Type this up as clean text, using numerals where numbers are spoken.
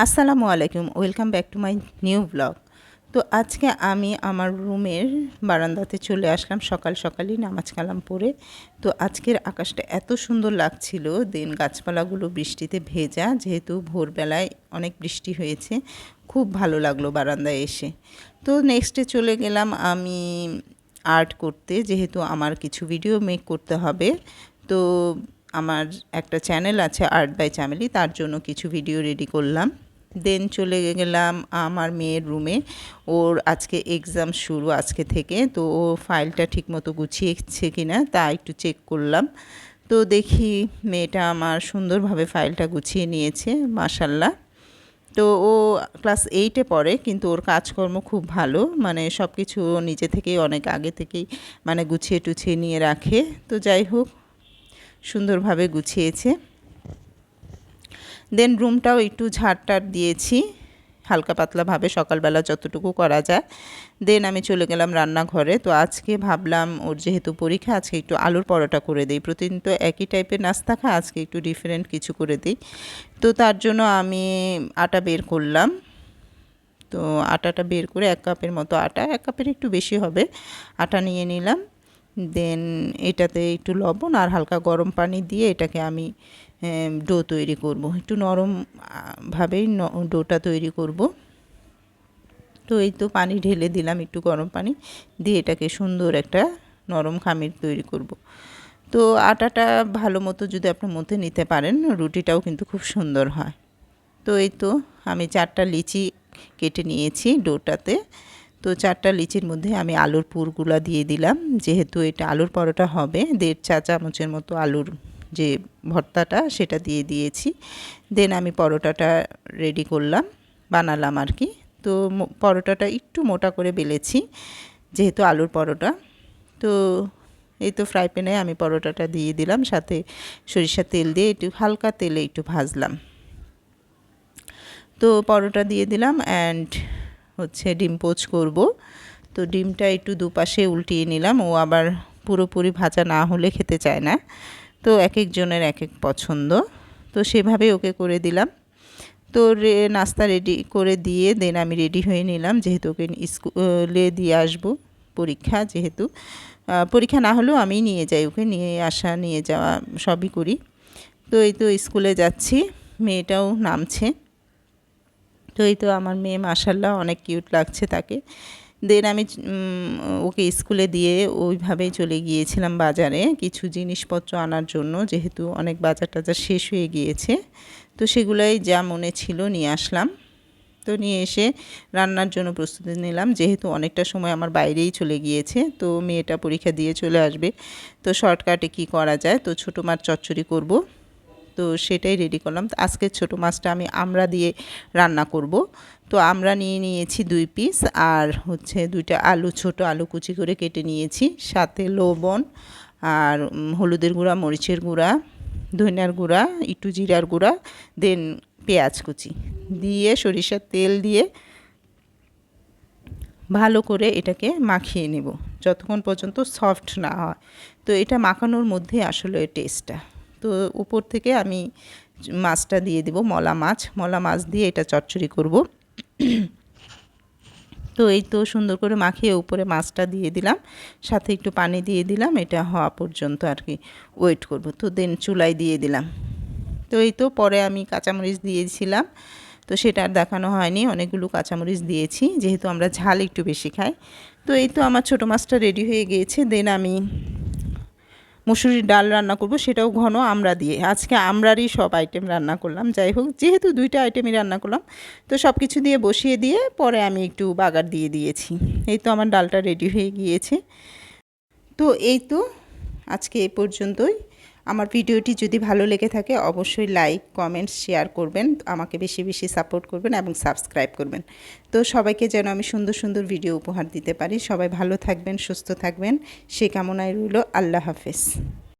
আসসালামু আলাইকুম, welcome back to my new blog. তো আজকে আমি আমার রুমের বারান্দাতে চলে আসলাম সকাল সকালই নামাজ কালাম পড়ে। তো আজকের আকাশটা এত সুন্দর লাগছিল, দেন গাছপালাগুলো বৃষ্টিতে ভেজা, যেহেতু ভোরবেলায় অনেক বৃষ্টি হয়েছে, খুব ভালো লাগলো বারান্দায় এসে। তো নেক্সটে চলে গেলাম আমি আর্ট করতে, যেহেতু আমার কিছু ভিডিও মেক করতে হবে। তো আমার একটা চ্যানেল আছে আর্ট বাই চামেলি, তার জন্য কিছু ভিডিও রেডি করলাম। দেন চলে গেলাম আমার মেয়ের রুমে, ওর আজকে এক্সাম শুরু আজকে থেকে, তো ও ফাইলটা ঠিকমতো গুছিয়েছে কিনা তা একটু চেক করলাম। তো দেখি মেয়েটা আমার সুন্দরভাবে ফাইলটা গুছিয়ে নিয়েছে, মাশাল্লাহ। তো ও ক্লাস 8-এ পড়ে, কিন্তু ওর কাজকর্ম খুব ভালো, মানে সব কিছু নিজে থেকেই অনেক আগে থেকেই মানে গুছিয়ে টুছিয়ে নিয়ে রাখে। তো যাই হোক, সুন্দরভাবে গুছিয়েছে। দেন রুমটাও একটু ঝাড়টার দিয়েছি হালকা পাতলাভাবে, সকালবেলা যতটুকু করা যায়। দেন আমি চলে গেলাম রান্নাঘরে। তো আজকে ভাবলাম ওর যেহেতু পরীক্ষা, আজকে একটু আলুর পরোটা করে দিই। প্রতিদিন তো একই টাইপের নাস্তা খায়, আজকে একটু ডিফারেন্ট কিছু করে দিই। তো তার জন্য আমি আটা বের করলাম। তো আটাটা বের করে 1 কাপের মতো আটা, 1 কাপের একটু বেশি হবে, আটা নিয়ে নিলাম। দেন এটাতে একটু লবণ আর হালকা গরম পানি দিয়ে এটাকে আমি ডো তৈরি করব। একটু নরম ভাবেই ডোটা তৈরি করব। তো এই তো পানি ঢেলে দিলাম, একটু গরম পানি দিয়ে এটাকে সুন্দর একটা নরম খামির তৈরি করব। তো আটাটা ভালো মতো যদি আপনার মধ্যে নিতে পারেন, রুটিটাও কিন্তু খুব সুন্দর হয়। তো এই তো আমি 4টা লিচি কেটে নিয়েছি ডোটাতে। তো 4টা লিচির মধ্যে আমি আলুর পুরগুলা দিয়ে দিলাম, যেহেতু এটা আলুর পরোটা হবে। 1.5 চা চামচের মতো আলুর যে ভর্তাটা সেটা দিয়ে দিয়েছি। দেন আমি পরোটাটা রেডি করলাম, বানালাম আর কি। তো পরোটাটা একটু মোটা করে বেলেছি, যেহেতু আলুর পরোটা। তো এই তো ফ্রাই প্যানে আমি পরোটাটা দিয়ে দিলাম, সাথে সরিষার তেল দিয়ে একটু হালকা তেলে একটু ভাজলাম। তো পরোটা দিয়ে দিলাম অ্যান্ড ডিম পোচ করব। তো ডিমটা একটু দুপাশে উল্টিয়ে নিলাম, ও আবার পুরোপুরি ভাজা না হলে খেতে চায় না। তো এক একজনের এক এক পছন্দ, তো সেভাবেই ওকে করে দিলাম। তো নাস্তা রেডি করে দিয়ে দেন আমি রেডি হয়ে নিলাম, যেহেতু ওকে স্কুলে দিয়ে আসবো। পরীক্ষা যেহেতু, পরীক্ষা না হলেও আমি নিয়ে যাই, ওকে নিয়ে আসা নিয়ে যাওয়া সবই করি। তো এই তো স্কুলে যাচ্ছি, মেয়েটাও নামছে। তো এই তো আমার মেয়ে মাশাল্লাহ অনেক কিউট লাগছে তাকে। দেন আমি ওকে স্কুলে দিয়ে ওইভাবেই চলে গিয়েছিলাম বাজারে কিছু জিনিসপত্র আনার জন্য, যেহেতু অনেক বাজার টাজার শেষ হয়ে গিয়েছে। তো সেগুলাই যা মনে ছিল নিয়ে আসলাম। তো নিয়ে এসে রান্নার জন্য প্রস্তুতি নিলাম, যেহেতু অনেকটা সময় আমার বাইরেই চলে গিয়েছে। তো মেয়েটা পরীক্ষা দিয়ে চলে আসবে, তো শর্টকাটে কি করা যায়, তো ছোটো মাছ চচ্চড়ি করব। তো সেটাই রেডি করলাম। তো আজকে ছোটো মাছটা আমি আমড়া দিয়ে রান্না করব। তো আমরা নিয়ে নিয়েছি 2 পিস, আর 2টা আলু, ছোট আলু কুচি করে কেটে নিয়েছি, সাথে লবণ আর হলুদের গুঁড়া, মরিচের গুঁড়া, ধনিয়ার গুঁড়া, একটু জিরার গুঁড়া, দেন পেঁয়াজ কুচি দিয়ে সরিষার তেল দিয়ে ভালো করে এটাকে মাখিয়ে নেব যতক্ষণ পর্যন্ত সফট না হয়। তো এটা মাখানোর মধ্যে আসলে টেস্টটা। তো উপর থেকে আমি মাছটা দিয়ে দেব, মলা মাছ দিয়ে এটা চচ্চড়ি করব। তো এই তো সুন্দর করে মাখিয়ে উপরে মাছটা দিয়ে দিলাম, সাথে একটু পানি দিয়ে দিলাম, এটা হওয়া পর্যন্ত আর কি ওয়েট করব। তো দেন চুলায় দিয়ে দিলাম। তো এই তো পরে আমি কাঁচামরিচ দিয়েছিলাম, তো সেটা আর দেখানো হয়নি, অনেকগুলো কাঁচামরিচ দিয়েছি, যেহেতু আমরা ঝাল একটু বেশি খাই। তো এই তো আমার ছোটো মাছটা রেডি হয়ে গিয়েছে। দেন আমি মুসুরির ডাল রান্না করব, সেটাও ঘন আমড়া দিয়ে। আজকে আমড়ারই সব আইটেম রান্না করলাম। যাই হোক, যেহেতু 2টা আইটেমই রান্না করলাম, তো সব কিছু দিয়ে বসিয়ে দিয়ে পরে আমি একটু বাগার দিয়ে দিয়েছি। এই তো আমার ডালটা রেডি হয়ে গিয়েছে। তো এই তো আজকে এই পর্যন্তই। আমার ভিডিওটি যদি ভালো লেগে থাকে অবশ্যই লাইক, কমেন্ট, শেয়ার করবেন, আমাকে বেশি বেশি সাপোর্ট করবেন এবং সাবস্ক্রাইব করবেন। তো সবাইকে যেন আমি সুন্দর সুন্দর ভিডিও উপহার দিতে পারি। সবাই ভালো থাকবেন, সুস্থ থাকবেন, সে কামনায় রইল। আল্লাহ হাফেজ।